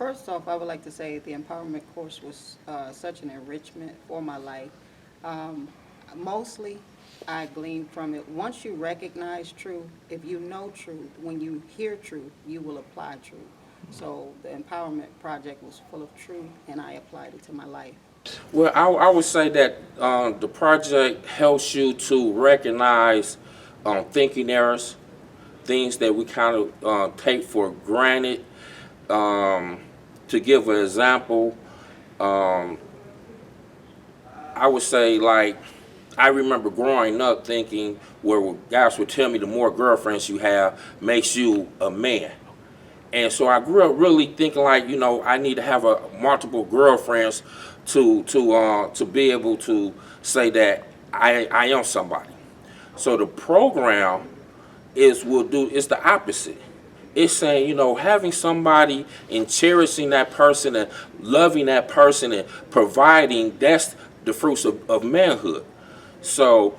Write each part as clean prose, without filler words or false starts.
First off, I would like to say the empowerment course was such an enrichment for my life. Um, Mostly, I gleaned from it. Once you recognize truth, if you know truth, when you hear truth, you will apply truth. So the empowerment project was full of truth, and I applied it to my life. Well, I would say that the project helps you to recognize thinking errors, things that we kind of take for granted. To give an example, um, I would say, like, I remember growing up thinking where guys would tell me the more girlfriends you have makes you a man. And so I grew up really thinking like, I need to have multiple girlfriends to be able to say that I am somebody. So the program it's the opposite. It's saying, having somebody and cherishing that person and loving that person and providing, that's the fruits of manhood. So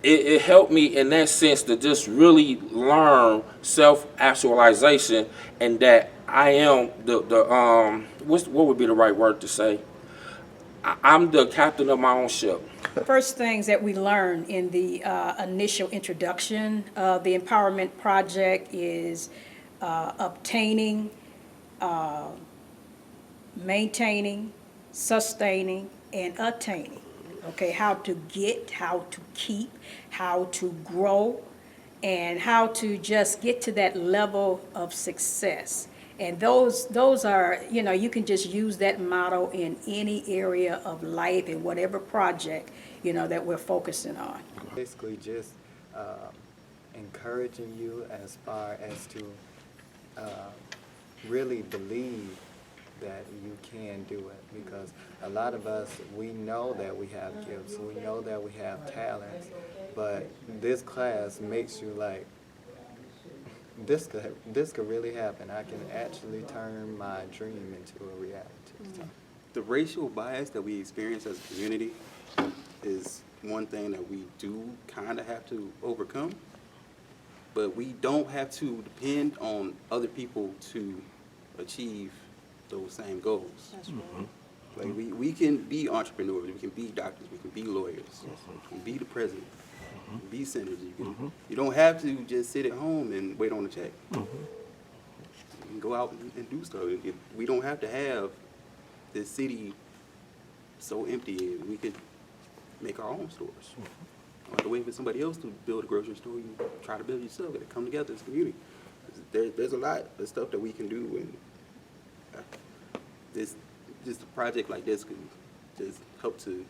it helped me in that sense to just really learn self-actualization, and that I am what would be the right word to say? I'm the captain of my own ship. First things that we learn in the initial introduction of the Empowerment Project is obtaining, maintaining, sustaining, and attaining. Okay, how to get, how to keep, how to grow, and how to just get to that level of success. And those are, you can just use that motto in any area of life and whatever project, that we're focusing on. Basically just encouraging you as far as to really believe that you can do it, because a lot of us, we know that we have gifts, we know that we have talents, but this class makes you like, this could really happen. I can actually turn my dream into a reality. So. The racial bias that we experience as a community is one thing that we do kind of have to overcome, but we don't have to depend on other people to achieve those same goals. That's right. Like we can be entrepreneurs, we can be doctors, we can be lawyers, we can be the president, we can be senators. You don't have to just sit at home and wait on a check. You can go out and do stuff. We don't have to have this city so empty. We could make our own stores. Don't have to wait for somebody else to build a grocery store. You try to build it yourself. Gotta come together as a community. There's a lot of stuff that we can do, and just a project like this can just help to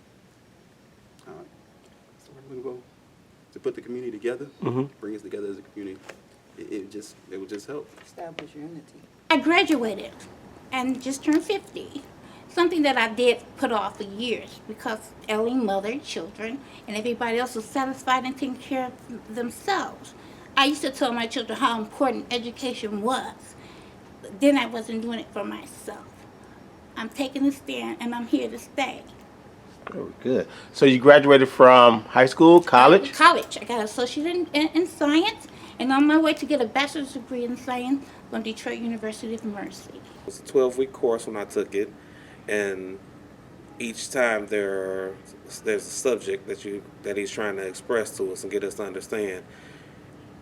to put the community together, bring us together as a community. It would just help Establish unity. I graduated and just turned 50. Something that I did put off for years because Ellie mothered children and everybody else was satisfied and taking care of themselves. I used to tell my children how important education was. But then I wasn't doing it for myself. I'm taking a stand and I'm here to stay. Very good. So you graduated from high school, college? College. I got an associate in science and on my way to get a bachelor's degree in science from Detroit University of Mercy. It was a 12-week course when I took it, and each time there's a subject that he's trying to express to us and get us to understand,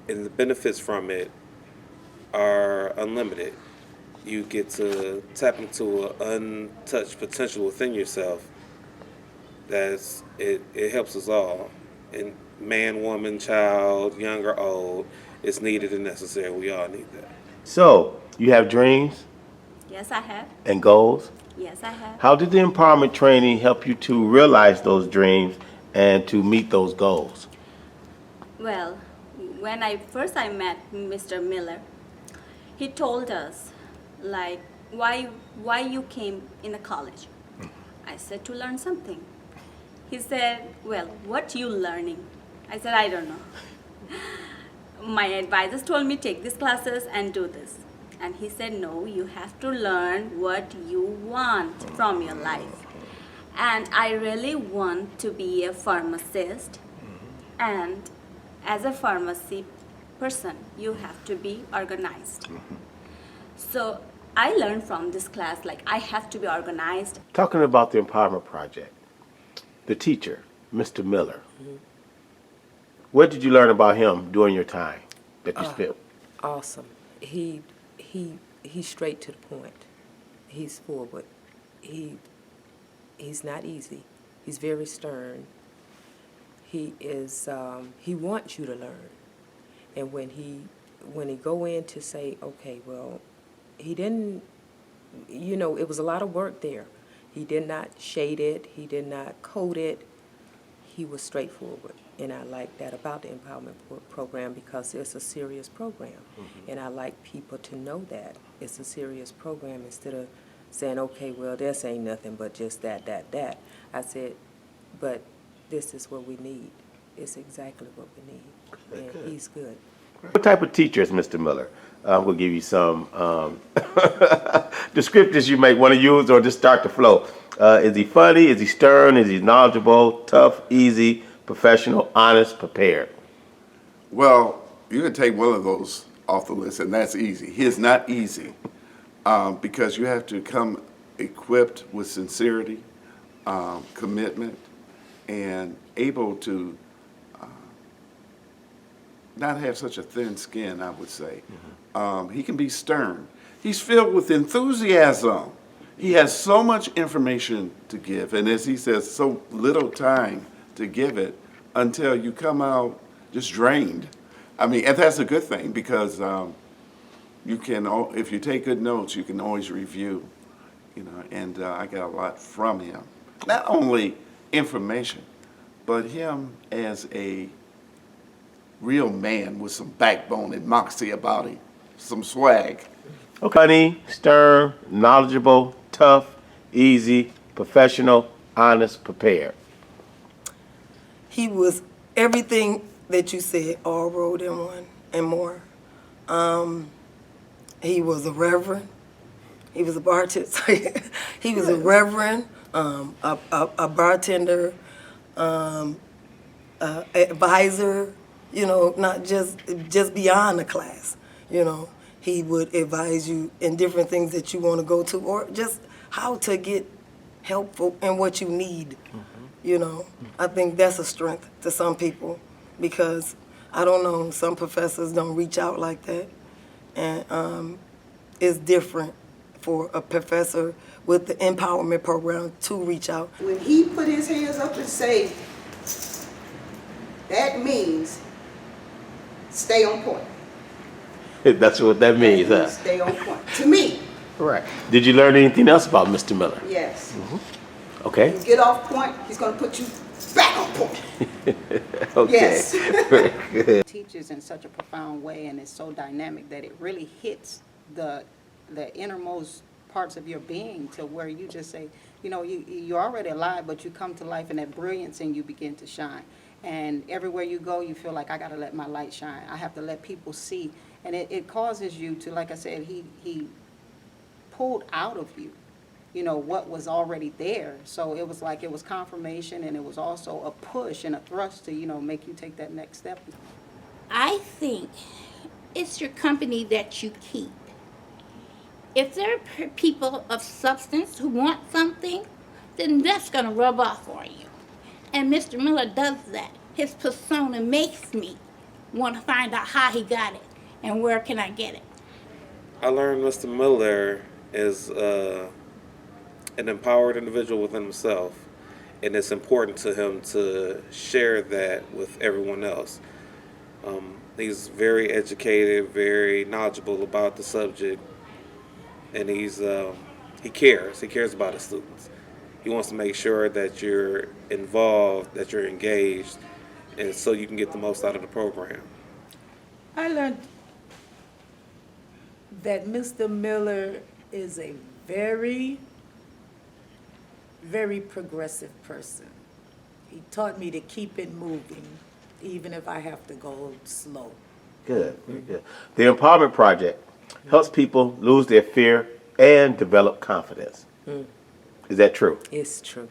and the benefits from it are unlimited. You get to tap into an untouched potential within yourself. It helps us all, and man, woman, child, young or old, it's needed and necessary. We all need that. So you have dreams Yes, I have. and goals. Yes, I have. How did the empowerment training help you to realize those dreams and to meet those goals? Well, when I met Mr. Miller, he told us, like, why you came in a college. I said, to learn something. He said, well, what you learning? I said, I don't know. My advisors told me take these classes and do this. And he said, no, you have to learn what you want from your life. And I really want to be a pharmacist. And as a pharmacy person, you have to be organized. So I learned from this class, like I have to be organized. Talking about the Empowerment Project, the teacher, Mr. Miller, what did you learn about him during your time that you spent? Awesome. He's straight to the point. He's forward. He's not easy. He's very stern. He is he wants you to learn. And when he go in to say, okay, well, he didn't, you know, it was a lot of work there. He did not shade it. He did not code it. He was straightforward. And I like that about the empowerment program because it's a serious program. And I like people to know that it's a serious program instead of saying, okay, well, this ain't nothing but just that. I said, but this is what we need. It's exactly what we need. And he's good. What type of teacher is Mr. Miller? I'm going to give you some descriptors you might want to use or just start the flow. Is he funny? Is he stern? Is he knowledgeable, tough, easy, professional, honest, prepared? Well, you can take one of those off the list, and that's easy. He is not easy because you have to come equipped with sincerity, commitment, and able to not have such a thin skin, I would say. He can be stern. He's filled with enthusiasm. He has so much information to give, and as he says, so little time to give it until you come out just drained. I mean, and that's a good thing because you can, if you take good notes, you can always review, you know, and I got a lot from him. Not only information, but him as a real man with some backbone and moxie about him, some swag. Okay. Funny, stern, knowledgeable, tough, easy, professional, honest, prepared. He was everything that you said, all rolled in one and more. He was a reverend. He was a bartender. He was a reverend, a bartender, advisor. You know, not just beyond the class. You know, he would advise you in different things that you want to go to, or just how to get helpful in what you need. You know, I think that's a strength to some people because, I don't know, some professors don't reach out like that. And it's different for a professor with the empowerment program to reach out. When he put his hands up and say, that means stay on point. That's what that means, huh? Stay on point. To me, Right. Did you learn anything else about Mr. Miller? yes. Okay. You get off point, he's going to put you back on point. Okay. Yes. Very good. Teaches in such a profound way, and it's so dynamic that it really hits the innermost parts of your being to where you just say, you know, you're already alive, but you come to life and that brilliance in you begin to shine. And everywhere you go, you feel like I got to let my light shine. I have to let people see. And it causes you to, like I said, he pulled out of you, you know, what was already there. So it was like it was confirmation, and it was also a push and a thrust to, you know, make you take that next step. I think it's your company that you keep. If there are people of substance who want something, then that's going to rub off on you. And Mr. Miller does that. His persona makes me want to find out how he got it and where can I get it. I learned Mr. Miller is an empowered individual within himself, and it's important to him to share that with everyone else. He's very educated, very knowledgeable about the subject, and he cares. He cares about his students. He wants to make sure that you're involved, that you're engaged, and so you can get the most out of the program. I learned that Mr. Miller is a very, very progressive person. He taught me to keep it moving, even if I have to go slow. Good. Very good. The Empowerment Project helps people lose their fear and develop confidence. Is that true? It's true.